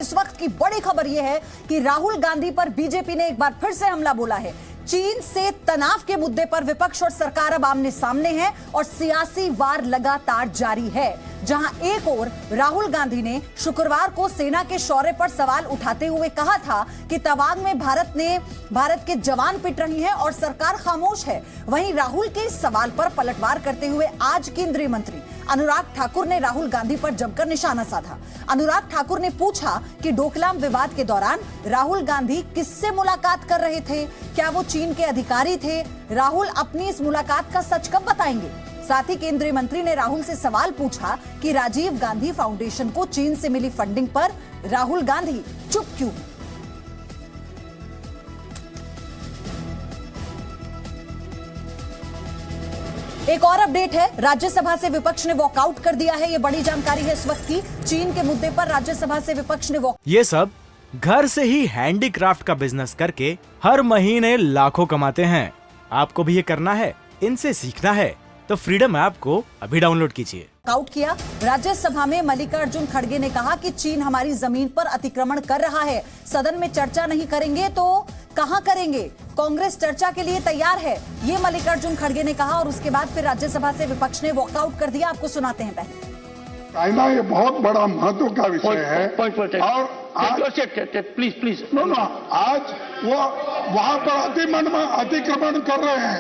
इस वक्त की बड़ी खबर यह है कि राहुल गांधी पर बीजेपी ने एक बार फिर से हमला बोला है। चीन से तनाव के मुद्दे पर विपक्ष और सरकार अब आमने सामने है और सियासी वार लगातार जारी है। जहां एक ओर राहुल गांधी ने शुक्रवार को सेना के शौर्य पर सवाल उठाते हुए कहा था कि तवांग में भारत के जवान पिट रही हैं और सरकार खामोश है, वहीं राहुल के इस सवाल पर पलटवार करते हुए आज केंद्रीय मंत्री अनुराग ठाकुर ने राहुल गांधी पर जमकर निशाना साधा। अनुराग ठाकुर ने पूछा कि डोकलाम विवाद के दौरान राहुल गांधी किससे मुलाकात कर रहे थे, क्या वो चीन के अधिकारी थे? राहुल अपनी इस मुलाकात का सच कब बताएंगे? साथ ही केंद्रीय मंत्री ने राहुल से सवाल पूछा कि राजीव गांधी फाउंडेशन को चीन से मिली फंडिंग पर राहुल गांधी चुप क्यों? एक और अपडेट है, राज्यसभा से विपक्ष ने वॉकआउट कर दिया है। ये बड़ी जानकारी है इस वक्त की। चीन के मुद्दे पर राज्यसभा से विपक्ष ने ये सब घर से ही हैंडीक्राफ्ट का बिजनेस करके हर महीने लाखों कमाते हैं। आपको भी ये करना है, इनसे सीखना है तो फ्रीडम ऐप को अभी डाउनलोड कीजिए। वॉकआउट किया। राज्यसभा में मल्लिकार्जुन खड़गे ने कहा कि चीन हमारी जमीन पर अतिक्रमण कर रहा है। सदन में चर्चा नहीं करेंगे तो कहां करेंगे? कांग्रेस चर्चा के लिए तैयार है, ये मल्लिकार्जुन खड़गे ने कहा और उसके बाद फिर राज्यसभा से विपक्ष ने वॉकआउट कर दिया। आपको सुनाते हैं पहले। चाइना ये बहुत बड़ा महत्व का विषय है और प्लीज नो आज वो वहाँ पर अतिक्रमण कर रहे हैं।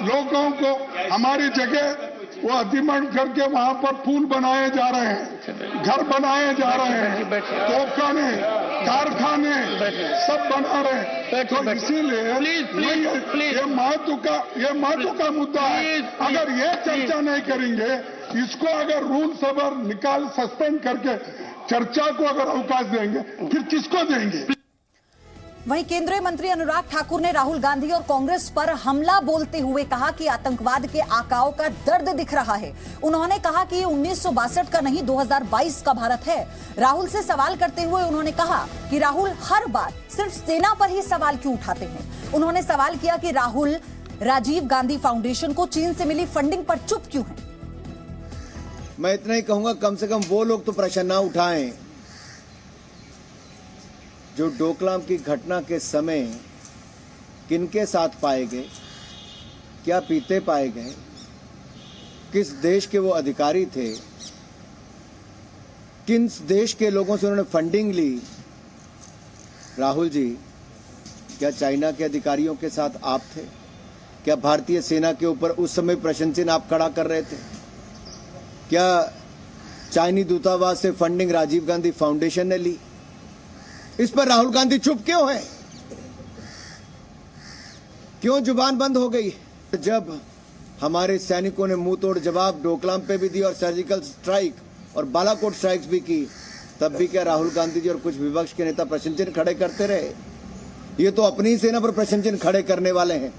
लोगों को हमारी जगह वो अतिक्रमण करके वहाँ पर पुल बनाए जा रहे हैं, घर बनाए जा रहे हैं, तोपखाने, कारखाने सब बना रहे हैं। तो इसीलिए ये महत्व का मुद्दा है। अगर ये चर्चा नहीं करेंगे, इसको अगर रूल्स अगर निकाल सस्पेंड करके चर्चा को अगर अवकाश देंगे, फिर किसको देंगे? वहीं केंद्रीय मंत्री अनुराग ठाकुर ने राहुल गांधी और कांग्रेस पर हमला बोलते हुए कहा कि आतंकवाद के आकाओं का दर्द दिख रहा है। उन्होंने कहा कि ये 1962 का नहीं 2022 का भारत है। राहुल से सवाल करते हुए उन्होंने कहा कि राहुल हर बार सिर्फ सेना पर ही सवाल क्यों उठाते हैं। उन्होंने सवाल किया कि राहुल राजीव गांधी फाउंडेशन को चीन से मिली फंडिंग पर चुप क्यों है। मैं इतना ही कहूंगा, कम से कम वो लोग तो प्रश्न ना उठाएं जो डोकलाम की घटना के समय किनके साथ पाए गए, क्या पीते पाए गए, किस देश के वो अधिकारी थे, किन देश के लोगों से उन्होंने फंडिंग ली। राहुल जी, क्या चाइना के अधिकारियों के साथ आप थे? क्या भारतीय सेना के ऊपर उस समय प्रश्न चिन्ह आप खड़ा कर रहे थे? क्या चाइनी दूतावास से फंडिंग राजीव गांधी फाउंडेशन ने ली? इस पर राहुल गांधी चुप क्यों है? क्यों जुबान बंद हो गई? जब हमारे सैनिकों ने मुंह तोड़ जवाब डोकलाम पे भी दी और सर्जिकल स्ट्राइक और बालाकोट स्ट्राइक्स भी की, तब भी क्या राहुल गांधी जी और कुछ विपक्ष के नेता प्रश्न चिन्ह खड़े करते रहे? ये तो अपनी सेना पर प्रश्न चिन्ह खड़े करने वाले हैं।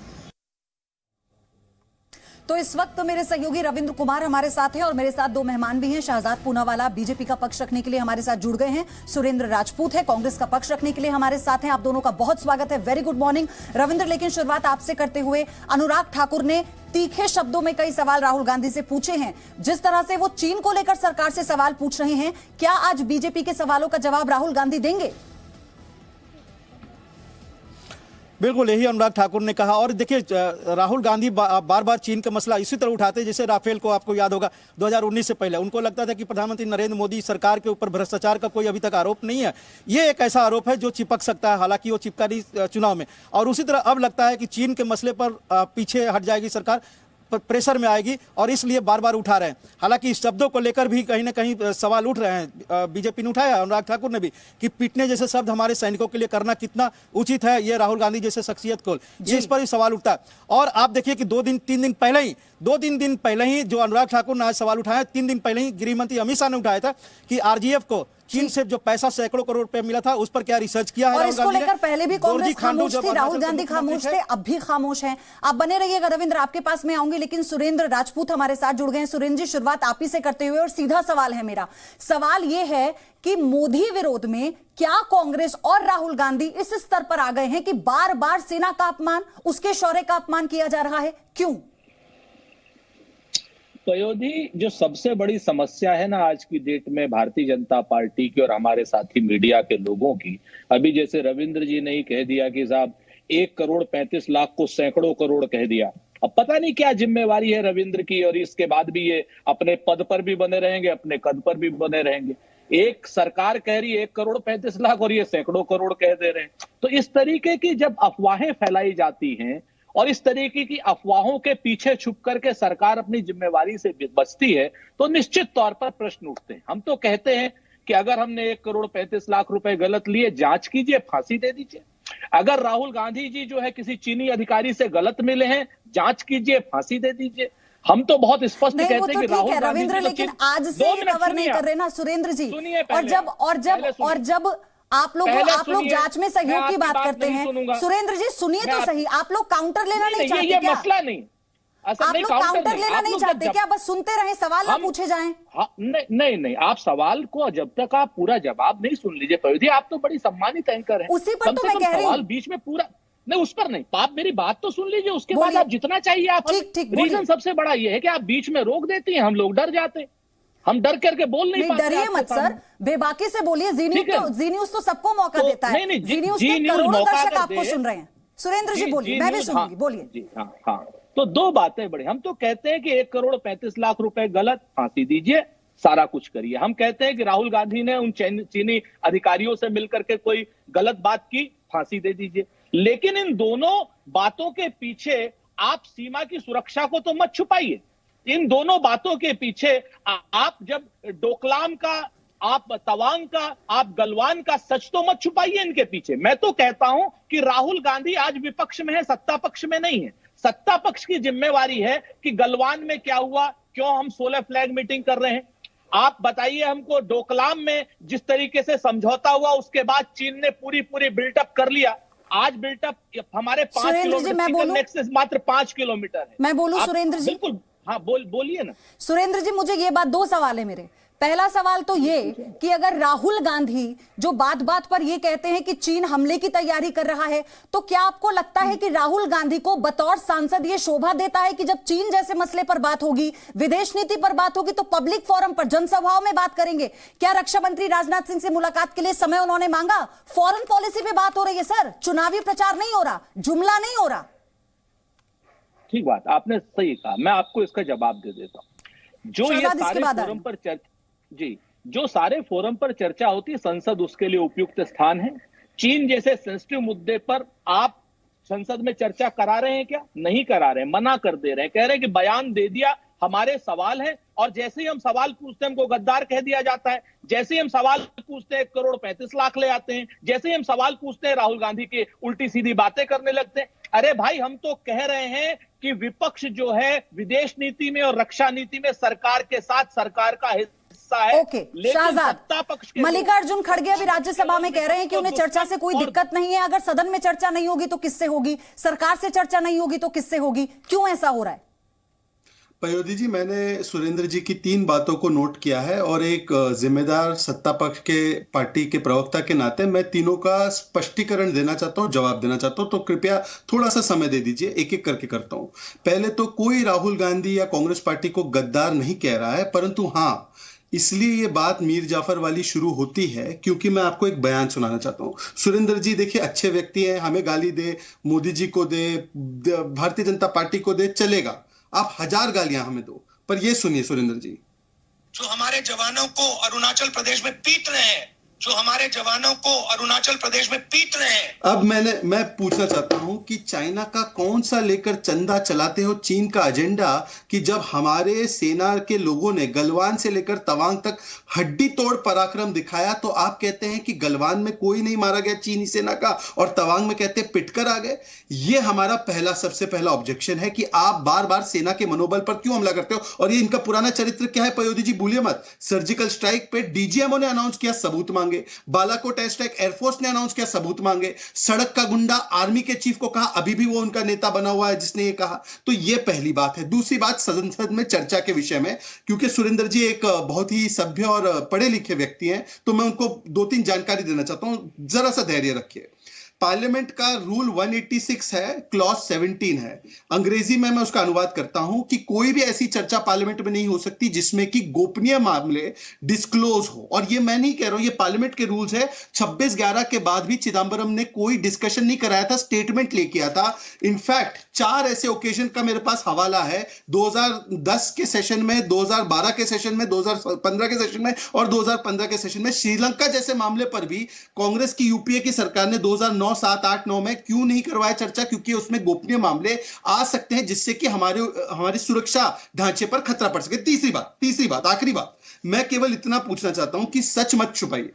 तो इस वक्त मेरे सहयोगी रविंद्र कुमार हमारे साथ हैं और मेरे साथ दो मेहमान भी हैं। शहजाद पूनावाला बीजेपी का पक्ष रखने के लिए हमारे साथ जुड़ गए हैं। सुरेंद्र राजपूत है कांग्रेस का पक्ष रखने के लिए हमारे साथ हैं। आप दोनों का बहुत स्वागत है। Very good morning Ravindra. लेकिन शुरुआत आपसे करते हुए, अनुराग ठाकुर ने तीखे शब्दों में कई सवाल राहुल गांधी से पूछे हैं। जिस तरह से वो चीन को लेकर सरकार से सवाल पूछ रहे हैं, क्या आज बीजेपी के सवालों का जवाब राहुल गांधी देंगे? बिल्कुल, यही अनुराग ठाकुर ने कहा। और देखिए, राहुल गांधी बार बार चीन का मसला इसी तरह उठाते, जैसे राफेल को आपको याद होगा 2019 से पहले उनको लगता था कि प्रधानमंत्री नरेंद्र मोदी सरकार के ऊपर भ्रष्टाचार का कोई अभी तक आरोप नहीं है। ये एक ऐसा आरोप है जो चिपक सकता है, हालांकि वो चिपका नहीं चुनाव में। और उसी तरह अब लगता है कि चीन के मसले पर पीछे हट जाएगी सरकार, प्रेशर में आएगी और इसलिए बार बार उठा रहे हैं। हालांकि इस शब्दों को लेकर भी कहीं ना कहीं सवाल उठ रहे हैं। बीजेपी ने उठाया, अनुराग ठाकुर ने भी, कि पीटने जैसे शब्द हमारे सैनिकों के लिए करना कितना उचित है, ये राहुल गांधी जैसे शख्सियत को, ये इस पर ही सवाल उठता है। और आप देखिए कि 2-3 दिन पहले ही जो अनुराग ठाकुर ने आज सवाल उठाया, 3 दिन पहले ही गृह मंत्री अमित शाह ने उठाया था कि आरजीएफ को चीन से जो पैसा सैकड़ों करोड़ रुपए मिला था उस पर क्या रिसर्च किया है? और इसको लेकर पहले भी कांग्रेस खामोश थी, राहुल गांधी खामोश थे, अब भी खामोश हैं। आप बने रहिएगा रविंद्र, आपके पास में आऊंगी। लेकिन सुरेंद्र राजपूत हमारे साथ जुड़ गए हैं। सुरेंद्र जी, शुरुआत आप ही से करते हुए और सीधा सवाल है मेरा। सवाल यह है कि मोदी विरोध में क्या कांग्रेस और राहुल गांधी इस स्तर पर आ गए हैं कि बार बार सेना का अपमान, उसके शौर्य का अपमान किया जा रहा है? क्यों? पयोधी, जो सबसे बड़ी समस्या है ना आज की डेट में भारतीय जनता पार्टी की और हमारे साथी मीडिया के लोगों की, अभी जैसे रविंद्र जी ने ही कह दिया कि साहब 1,35,00,000 को सैकड़ों करोड़ कह दिया। अब पता नहीं क्या जिम्मेवारी है रविंद्र की, और इसके बाद भी ये अपने पद पर भी बने रहेंगे, अपने कद पर भी बने रहेंगे। एक सरकार कह रही है 1,35,00,000 और ये सैकड़ों करोड़ कह दे रहे हैं। तो इस तरीके की जब अफवाहें फैलाई जाती हैं और इस तरीके की अफवाहों के पीछे छुप करके सरकार अपनी जिम्मेवारी से बचती है, तो निश्चित तौर पर प्रश्न उठते हैं। हम तो कहते हैं कि अगर हमने 1,35,00,000 रुपए गलत लिए, जांच कीजिए, फांसी दे दीजिए। अगर राहुल गांधी जी जो है किसी चीनी अधिकारी से गलत मिले हैं, जांच कीजिए, फांसी दे दीजिए। हम तो बहुत स्पष्ट कहते हैं कि राहुल गांधी रविंद्र, लेकिन आज से कवर नहीं कर रहे ना सुरेंद्र जी। और जब आप लोग जांच में सहयोग की बात करते हैं, सुरेंद्र जी सुनिए तो सही, आप लोग काउंटर लेना नहीं चाहते क्या? ये मसला नहीं, आप लोग काउंटर लेना नहीं चाहते क्या? बस सुनते रहे, सवाल ना पूछे जाएं। नहीं, आप सवाल को जब तक आप पूरा जवाब नहीं सुन लीजिए पयोधी, आप तो बड़ी सम्मानित एंकर हैं, उसी पर तो मैं कह रही हूं। सवाल बीच में पूरा नहीं, उस पर नहीं, आप मेरी बात तो सुन लीजिए, उसके बाद आप जितना चाहिए आप। रीजन सबसे बड़ा ये है कि आप बीच में रोक देती हैं, हम लोग डर जाते हैं, हम डर करके बोल नहीं पाते। डरिए मत सर, बेबाकी से बोलिए। जी न्यूज तो सबको मौका देता है। जी न्यूज के करोड़ों दर्शक आपको सुन रहे हैं। सुरेंद्र जी बोलिए, मैं भी सुनूंगी, बोलिए। हाँ, तो दो बातें बड़ी, हम तो कहते हैं कि 1,35,00,000 रुपए गलत, फांसी दीजिए, सारा कुछ करिए। हम कहते हैं कि राहुल गांधी ने उन चीनी अधिकारियों से मिलकर के कोई गलत बात की, फांसी दे दीजिए। लेकिन इन दोनों बातों के पीछे आप सीमा की सुरक्षा को तो मत छुपाइए। इन दोनों बातों के पीछे आप जब डोकलाम का, आप तवांग का, आप गलवान का सच तो मत छुपाइए इनके पीछे। मैं तो कहता हूं कि राहुल गांधी आज विपक्ष में है, सत्ता पक्ष में नहीं है। सत्ता पक्ष की जिम्मेवारी है कि गलवान में क्या हुआ, क्यों हम 16 फ्लैग मीटिंग कर रहे हैं। आप बताइए हमको, डोकलाम में जिस तरीके से समझौता हुआ उसके बाद चीन ने पूरी बिल्टअप कर लिया। आज बिल्टअप हमारे 5 किलोमीटर नेक्सस मात्र 5 किलोमीटर है। मैं बोलूं सुरेंद्र जी? बिल्कुल, हाँ बोलिए ना सुरेंद्र जी। मुझे ये बात, दो सवाल है मेरे। पहला सवाल तो ये कि अगर राहुल गांधी जो बात पर ये कहते हैं कि चीन हमले की तैयारी कर रहा है, तो क्या आपको लगता है कि राहुल गांधी को बतौर सांसद ये शोभा देता है कि जब चीन जैसे मसले पर बात होगी, विदेश नीति पर बात होगी, तो पब्लिक फोरम पर, जनसभाओं में बात करेंगे? क्या रक्षा मंत्री राजनाथ सिंह से मुलाकात के लिए समय उन्होंने मांगा? फॉरेन पॉलिसी पे बात हो रही है सर, चुनावी प्रचार नहीं हो रहा, जुमला नहीं हो रहा। ठीक बात, आपने सही कहा, मैं आपको इसका जवाब दे देता हूं। जो ये सारे फोरम पर जो सारे फोरम पर चर्चा होती है, संसद उसके लिए उपयुक्त स्थान है। चीन जैसे सेंसिटिव मुद्दे पर आप संसद में चर्चा करा रहे हैं क्या? नहीं करा रहे हैं, मना कर दे रहे हैं, कह रहे हैं कि बयान दे दिया, हमारे सवाल है, और जैसे ही हम सवाल पूछते हैं हमको गद्दार कह दिया जाता है। जैसे ही हम सवाल पूछते हैं 1,35,00,000 ले आते हैं। जैसे ही हम सवाल पूछते हैं राहुल गांधी की उल्टी सीधी बातें करने लगते हैं। अरे भाई, हम तो कह रहे हैं कि विपक्ष जो है विदेश नीति में और रक्षा नीति में सरकार के साथ, सरकार का हिस्सा है। ओके, शाहजाद, मल्लिकार्जुन खड़गे अभी राज्यसभा में कह रहे हैं कि उन्हें चर्चा से कोई दिक्कत नहीं है। अगर सदन में चर्चा नहीं होगी तो किससे होगी? सरकार से चर्चा नहीं होगी तो किससे होगी? क्यों ऐसा हो रहा है? पयोधी जी, मैंने सुरेंद्र जी की 3 बातों को नोट किया है, और एक जिम्मेदार सत्ता पक्ष के पार्टी के प्रवक्ता के नाते मैं तीनों का स्पष्टीकरण देना चाहता हूं, जवाब देना चाहता हूं। तो कृपया थोड़ा सा समय दे दीजिए, एक एक करके करता हूं। पहले तो कोई राहुल गांधी या कांग्रेस पार्टी को गद्दार नहीं कह रहा है, परंतु हाँ, इसलिए ये बात मीर जाफर वाली शुरू होती है क्योंकि मैं आपको एक बयान सुनाना चाहता हूं। सुरेंद्र जी देखिए, अच्छे व्यक्ति हैं, हमें गाली दे, मोदी जी को दे, भारतीय जनता पार्टी को दे, चलेगा, आप 1000 गालियां हमें दो, पर ये सुनिए सुरेंद्र जी। जो हमारे जवानों को अरुणाचल प्रदेश में पीट रहे हैं, जो हमारे जवानों को अरुणाचल प्रदेश में पीट रहे हैं। अब मैं पूछना चाहता हूं कि चाइना का कौन सा लेकर चंदा चलाते हो चीन का एजेंडा, कि जब हमारे सेना के लोगों ने गलवान से लेकर तवांग तक हड्डी तोड़ पराक्रम दिखाया, तो आप कहते हैं कि गलवान में कोई नहीं मारा गया चीनी सेना का, और तवांग में कहते पिटकर आ गए। ये हमारा सबसे पहला ऑब्जेक्शन है कि आप बार बार सेना के मनोबल पर क्यों हमला करते हो। और ये इनका पुराना चरित्र क्या है पयोधी जी, भूलिए मत। सर्जिकल स्ट्राइक पे डीजीएमओ ने अनाउंस किया, सबूत मांगे। बालाकोट एयर स्ट्राइक एयरफोर्स ने अनाउंस किया, सबूत मांगे। सड़क का गुंडा आर्मी के चीफ को कहा, अभी भी वो उनका नेता बना हुआ है जिसने ये कहा। तो ये पहली बात है। दूसरी बात, संसद में चर्चा के विषय में, क्योंकि सुरेंद्र जी एक बहुत ही सभ्य और पढ़े लिखे व्यक्ति हैं, तो मैं उनको 2-3 जानकारी देना चाहता हूं, जरा सा धैर्य रखिए। पार्लियामेंट का रूल 186 है, क्लॉज 17 है। अंग्रेजी में मैं उसका अनुवाद करता हूं कि कोई भी ऐसी चर्चा पार्लियामेंट में नहीं हो सकती जिसमें कि गोपनीय मामले डिस्क्लोज हो। और ये मैं नहीं कह रहा हूं, ये पार्लियामेंट के रूल्स है। 26/11 के बाद भी चिदंबरम ने कोई डिस्कशन नहीं कराया था, स्टेटमेंट लेके आया था। इनफैक्ट 4 ऐसे ओकेजन का मेरे पास हवाला है, 2010 के सेशन में, 2012 के सेशन में, 2015 के सेशन में और 2015 के सेशन में। श्रीलंका जैसे मामले पर भी कांग्रेस की यूपीए की सरकार ने 2009, 7, 8, 9 में क्यों नहीं करवाया चर्चा? क्योंकि उसमें गोपनीय मामले आ सकते हैं जिससे कि हमारी सुरक्षा ढांचे पर खतरा पड़ सके। तीसरी बात, आखिरी बात, मैं केवल इतना पूछना चाहता हूं कि सच मत छुपाइए।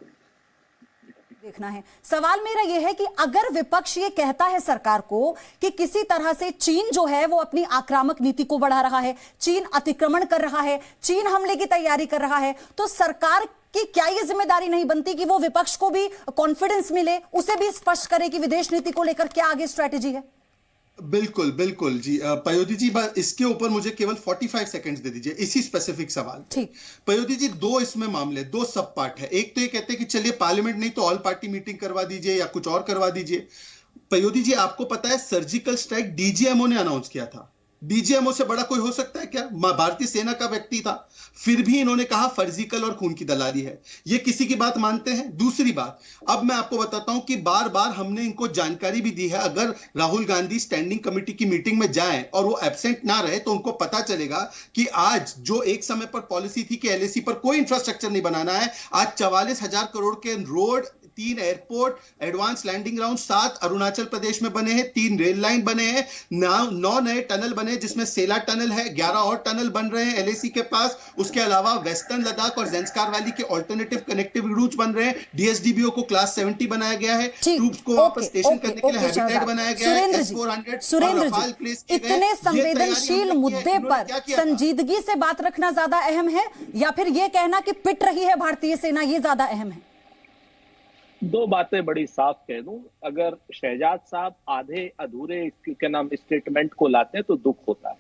देखना है, सवाल मेरा यह है कि अगर विपक्ष ये कहता है सरकार को कि किसी तरह से चीन जो है वो अपनी आक्रामक नीति को बढ़ा रहा है, चीन अतिक्रमण कर रहा है, चीन हमले की तैयारी कर रहा है, तो सरकार कि क्या ये जिम्मेदारी नहीं बनती कि वो विपक्ष को भी कॉन्फिडेंस मिले, उसे भी स्पष्ट करे कि विदेश नीति को लेकर क्या आगे स्ट्रेटेजी है? बिल्कुल बिल्कुल जी। पयोधी जी, इसके ऊपर मुझे केवल 45 सेकंड्स दे दीजिए इसी स्पेसिफिक सवाल। ठीक। पयोधी जी, 2 इसमें मामले, 2 सब पार्ट है। एक तो ये कहते हैं कि चलिए पार्लियामेंट नहीं तो ऑल पार्टी मीटिंग करवा दीजिए या कुछ और करवा दीजिए। पयोधी जी, आपको पता है सर्जिकल स्ट्राइक डीजीएमओ ने अनाउंस किया था। डीजीएमओ से बड़ा कोई हो सकता है क्या? भारतीय सेना का व्यक्ति था, फिर भी इन्होंने कहा फर्जिकल और खून की दलाली है। ये किसी की बात मानते हैं? दूसरी बात, अब मैं आपको बताता हूं कि बार बार हमने इनको जानकारी भी दी है, अगर राहुल गांधी स्टैंडिंग कमेटी की मीटिंग में जाएं और वो एब्सेंट ना रहे तो उनको पता चलेगा कि आज जो एक समय पर पॉलिसी थी कि एलएसी पर कोई इंफ्रास्ट्रक्चर नहीं बनाना है, आज 44,000 करोड़ के road, 3 airport, advance landing ground 7 Arunachal Pradesh में बने हैं, 3 रेल लाइन बने हैं, 9 नए टनल बने जिसमें सेला टनल है, 11 और टनल बन रहे हैं एलएसी के पास। उसके अलावा वेस्टर्न लद्दाख और जेंस्कार वैली के ऑल्टरनेटिव कनेक्टिव रूट्स बन रहे हैं। डीएसडीबीओ को क्लास 70 बनाया गया है, ट्रूप्स को वापस स्टेशन करने के लिए हैबिटेट बनाया गया है। सुरेंद्र जी, इतने संवेदनशील मुद्दे पर संजीदगी से बात रखना ज्यादा अहम है या फिर यह कहना कि पिट रही है भारतीय सेना, ये ज्यादा अहम है? 2 बातें बड़ी साफ कह दूं, अगर शहजाद साहब आधे अधूरे क्या नाम स्टेटमेंट को लाते हैं तो दुख होता है।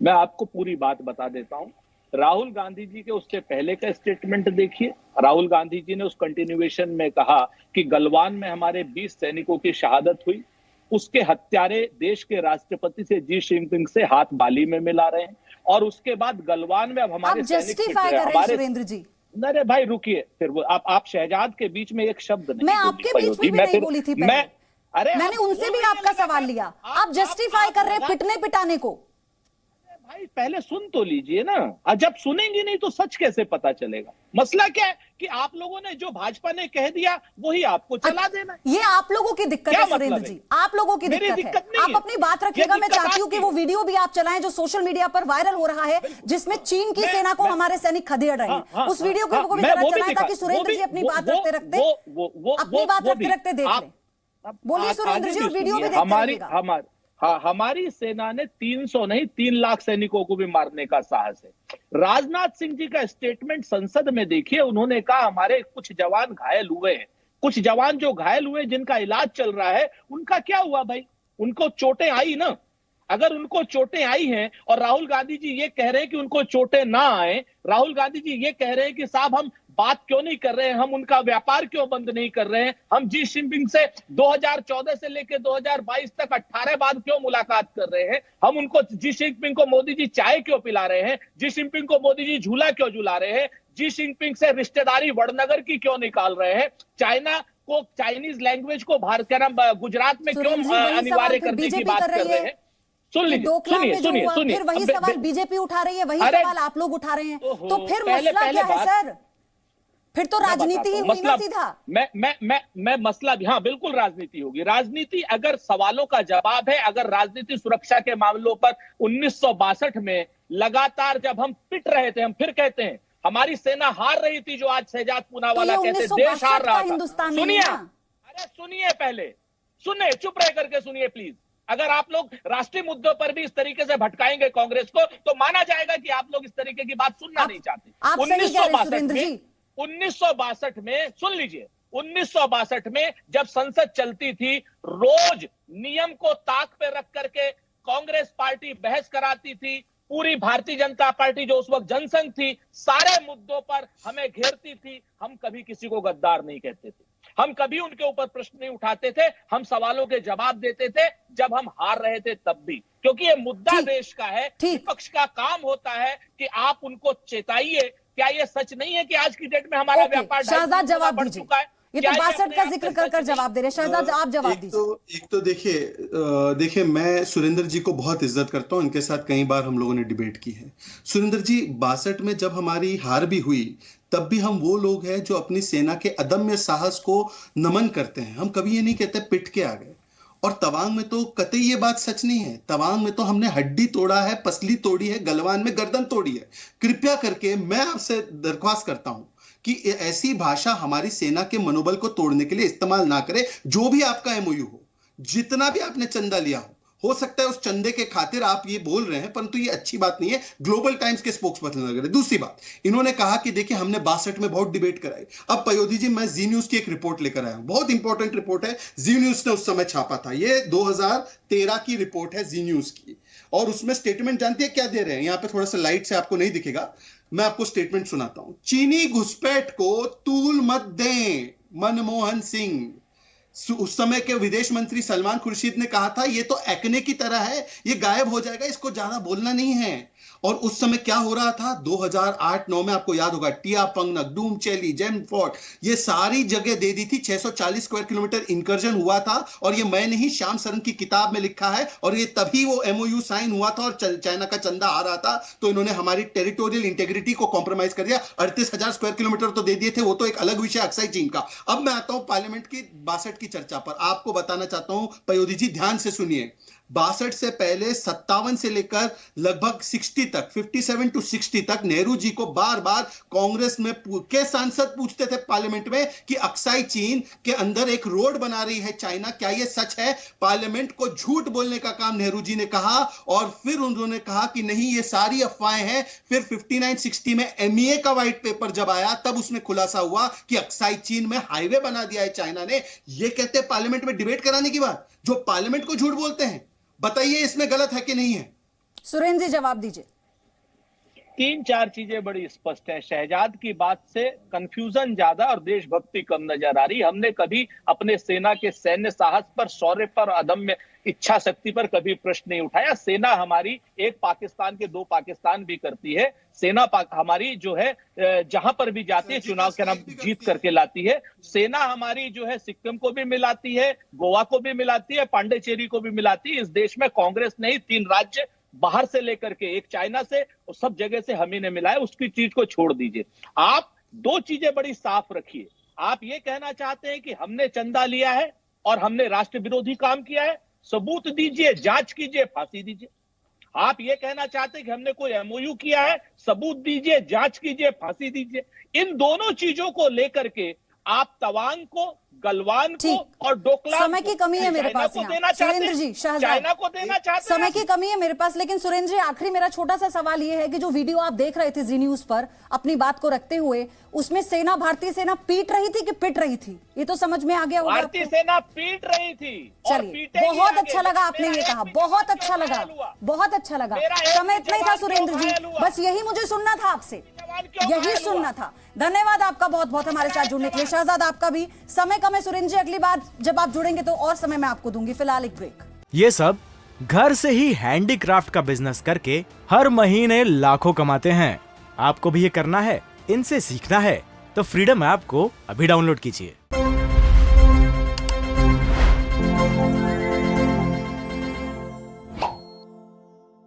मैं आपको पूरी बात बता देता हूं। राहुल गांधी जी के उससे पहले का स्टेटमेंट देखिए। राहुल गांधी जी ने उस कंटिन्यूएशन में कहा कि गलवान में हमारे 20 सैनिकों की शहादत हुई, उसके हत्यारे देश के राष्ट्रपति से जी जिनपिंग से हाथ बाली में मिला रहे हैं, और उसके बाद गलवान में अब हमारे जस्टिफाई कर रहे हैं सुरेंद्र जी। अरे भाई रुकिए, फिर वो आप शहजाद के बीच में एक शब्द नहीं, मैं आपके बीच में भी नहीं बोली थी पहले। मैंने उनसे भी आपका सवाल लिया, आप जस्टिफाई कर रहे हैं पिटने पिटाने को। भाई पहले सुन तो लीजिए ना, जब सुनेंगे नहीं तो सच कैसे पता चलेगा? मसला क्या है कि आप लोगों ने जो भाजपा ने कह दिया वही आपको चला देना। ये आप लोगों की दिक्कत है सुरेंद्र जी, आप लोगों की दिक्कत है। आप अपनी बात रखिएगा। मैं चाहती हूँ कि वो वीडियो भी आप चलाएं जो सोशल मीडिया पर वायरल हो रहा है, जिसमें चीन की सेना को हमारे सैनिक खदेड़ रहे हैं। उस वीडियो को भी जरा चलाएं ताकि सुरेंद्र जी अपनी बात रखते रखते देख लें। बोलिए सुरेंद्र जी, वीडियो भी देखते। हमारी सेना ने 300 नहीं 3 लाख सैनिकों को भी मारने का साहस है। राजनाथ सिंह जी का स्टेटमेंट संसद में देखिए, उन्होंने कहा हमारे कुछ जवान घायल हुए हैं। कुछ जवान जो घायल हुए जिनका इलाज चल रहा है, उनका क्या हुआ भाई? उनको चोटें आई ना। अगर उनको चोटें आई हैं और राहुल गांधी जी ये कह रहे हैं कि उनको चोटें ना आए, राहुल गांधी जी ये कह रहे हैं कि साहब हम बात क्यों नहीं कर रहे हैं, हम उनका व्यापार क्यों बंद नहीं कर रहे हैं, हम जी जिनपिंग से 2014 से लेकर 2022 तक 18 बार क्यों मुलाकात कर रहे हैं, हम उनको जी जिनपिंग को मोदी जी चाय क्यों पिला रहे हैं, जी जिनपिंग को मोदी जी झूला क्यों झूला रहे हैं, जी जिनपिंग से रिश्तेदारी वड़नगर की क्यों निकाल रहे हैं, चाइना को चाइनीज लैंग्वेज को भारत के नाम गुजरात में क्यों अनिवार्य करने की बात कर रहे हैं? सुन लीजिए, सुनिए, फिर वही सवाल बीजेपी उठा रही है, वही सवाल आप लोग उठा रहे हैं, तो फिर मसला क्या है सर? फिर तो राजनीति ही हुई ना सीधा। मैं मसला भी, हाँ बिल्कुल राजनीति होगी। राजनीति अगर सवालों का जवाब है, अगर राजनीति सुरक्षा के मामलों पर 1962 में लगातार जब हम पिट रहे थे, हम फिर कहते हैं हमारी सेना हार रही थी, जो आज शहजाद पूनावाला कहते देश हार रहा था। सुनिए, अरे सुनिए, पहले सुनिए, चुप रह करके सुनिए प्लीज। अगर आप लोग राष्ट्रीय मुद्दों पर भी इस तरीके से भटकाएंगे कांग्रेस को, तो माना जाएगा कि आप लोग इस तरीके की बात सुनना नहीं चाहते। 1962 में सुन लीजिए, 1962 में जब संसद चलती थी, रोज नियम को ताक पे रख करके कांग्रेस पार्टी बहस कराती थी। पूरी भारतीय जनता पार्टी जो उस वक्त जनसंघ थी, सारे मुद्दों पर हमें घेरती थी। हम कभी किसी को गद्दार नहीं कहते थे। हम कभी उनके ऊपर प्रश्न नहीं उठाते थे, हम सवालों के जवाब देते थे जब हम हार रहे थे तब भी, क्योंकि ये मुद्दा देश का है। विपक्ष का काम होता है कि आप उनको चेताइए। क्या ये सच नहीं है कि आज की डेट में हमारा व्यापार शहजाद जवाब बढ़ दीजिए। चुका है? ये तो 62 का जिक्र कर जवाब दे रहे हैं। शहजाद आप जवाब दीजिए। एक तो देखिए मैं सुरेंद्र जी को बहुत इज्जत करता हूं, इनके साथ कई बार हम लोगों ने डिबेट की है। सुरेंद्र जी 62 में जब हमारी हार भी हुई तब भी हम वो लोग हैं जो अपनी सेना के अदम्य साहस को नमन करते हैं। हम कभी ये नहीं कहते पिट के आ गए। और तवांग में तो कतई ये बात सच नहीं है। तवांग में तो हमने हड्डी तोड़ा है, पसली तोड़ी है, गलवान में गर्दन तोड़ी है। कृपया करके मैं आपसे दरख्वास्त करता हूं कि ऐसी भाषा हमारी सेना के मनोबल को तोड़ने के लिए इस्तेमाल ना करें। जो भी आपका एमओयू हो, जितना भी आपने चंदा लिया हो सकता है उस चंदे के खातिर आप ये बोल रहे हैं, परंतु ये अच्छी बात नहीं है। ग्लोबल टाइम्स के स्पोक्सपर्सन लग रहे। दूसरी बात, इन्होंने कहा कि देखिए हमने 62 में बहुत डिबेट कराई। अब पयोधी जी, मैं जी न्यूज की एक रिपोर्ट लेकर आया हूं, बहुत इंपॉर्टेंट रिपोर्ट है। जी न्यूज ने उस समय छापा था। ये 2013 की रिपोर्ट है जी न्यूज की, और उसमें स्टेटमेंट जानती है क्या दे रहे हैं? यहां पर थोड़ा सा लाइट से आपको नहीं दिखेगा, मैं आपको स्टेटमेंट सुनाता हूं। चीनी घुसपैठ को तूल मत दें, मनमोहन सिंह। उस समय के विदेश मंत्री सलमान खुर्शीद ने कहा था ये तो एक्ने की तरह है, ये गायब हो जाएगा, इसको ज्यादा बोलना नहीं है। और उस समय क्या हो रहा था 2008-9 में, आपको याद होगा, टिया पंगनक, डूम चैली, जेम फोर्ट, ये सारी जगह दे दी थी। 640 स्क्वायर किलोमीटर इंकर्जन हुआ था, और ये मैं नहीं, श्याम सरन की किताब में लिखा है। और ये तभी वो एमओयू साइन हुआ था और चाइना का चंदा आ रहा था, तो इन्होंने हमारी टेरिटोरियल इंटेग्रिटी को कॉम्प्रोमाइज कर दिया। 38,000 स्क्वायर किलोमीटर तो दे दिए थे, वो तो एक अलग विषय अक्साई चीन का। अब मैं आता हूं पार्लियामेंट की 62 की चर्चा पर। आपको बताना चाहता हूं पयोधी जी, ध्यान से सुनिए। 62 से पहले 57 से लेकर लगभग 60 तक, 57 to 60 तक, नेहरू जी को बार बार कांग्रेस में के सांसद पूछते थे पार्लियामेंट में कि अक्साई चीन के अंदर एक रोड बना रही है चाइना, क्या यह सच है? पार्लियामेंट को झूठ बोलने का काम नेहरू जी ने कहा, और फिर उन्होंने कहा कि नहीं, ये सारी अफवाहें हैं। फिर 59-60 में एमईए का व्हाइट पेपर जब आया, तब उसमें खुलासा हुआ कि अक्साई चीन में हाईवे बना दिया है चाइना ने। ये कहते हैं पार्लियामेंट में डिबेट कराने की बात, जो पार्लियामेंट को झूठ बोलते हैं। बताइए इसमें गलत है कि नहीं है? सुरेंद्र जी जवाब दीजिए। 3-4 चीजें बड़ी स्पष्ट हैं। शहजाद की बात से कंफ्यूजन ज्यादा और देशभक्ति कम नजर आ रही। हमने कभी अपने सेना के सैन्य साहस पर, शौर्य पर, अदम्य इच्छा शक्ति पर कभी प्रश्न नहीं उठाया। सेना हमारी एक पाकिस्तान के 2 पाकिस्तान भी करती है। सेना हमारी जो है जहां पर भी जाती है चुनाव के नाम जीत करके लाती है। सेना हमारी जो है सिक्किम को भी मिलाती है, गोवा को भी मिलाती है, पांडिचेरी को भी मिलाती है। इस देश में कांग्रेस नहीं, 3 राज्य बाहर से लेकर के एक चाइना से, और सब जगह से हम ही ने मिलाया। उसकी चीज को छोड़ दीजिए। आप 2 चीजें बड़ी साफ रखिए। आप ये कहना चाहते हैं कि हमने चंदा लिया है और हमने राष्ट्र विरोधी काम किया है, सबूत दीजिए, जांच कीजिए, फांसी दीजिए। आप ये कहना चाहते हैं कि हमने कोई एमओयू किया है, सबूत दीजिए, जांच कीजिए, फांसी दीजिए। इन दोनों चीजों को लेकर के आप तवांग को, गलवान को और डोकलाम, समय की कमी है मेरे पास यहाँ। सुरेंद्र जी, शहजाद, चाइना को देना चाहते हैं। समय की कमी है मेरे पास, लेकिन सुरेंद्र जी आखिरी मेरा छोटा सा सवाल ये है कि जो वीडियो आप देख रहे थे जी न्यूज पर अपनी बात को रखते हुए, उसमें सेना, भारतीय सेना पीट रही थी कि पिट रही थी? ये तो समझ में आ गया होगा। भारतीय सेना पीट रही थी। चलिए, बहुत अच्छा लगा आपने ये कहा, बहुत अच्छा लगा, बहुत अच्छा लगा। समय इतना ही था सुरेंद्र जी, बस यही मुझे सुनना था आपसे, यही सुनना था। धन्यवाद आपका बहुत बहुत हमारे साथ जुड़ने के लिए। शहजाद आपका भी। समय कम है सुरेंद्र जी, अगली बार जब आप जुड़ेंगे तो और समय मैं आपको दूंगी। फिलहाल एक ब्रेक। ये सब घर से ही हैंडीक्राफ्ट का बिजनेस करके हर महीने लाखों कमाते हैं। आपको भी ये करना है, इनसे सीखना है, तो फ्रीडम ऐप को अभी डाउनलोड कीजिए।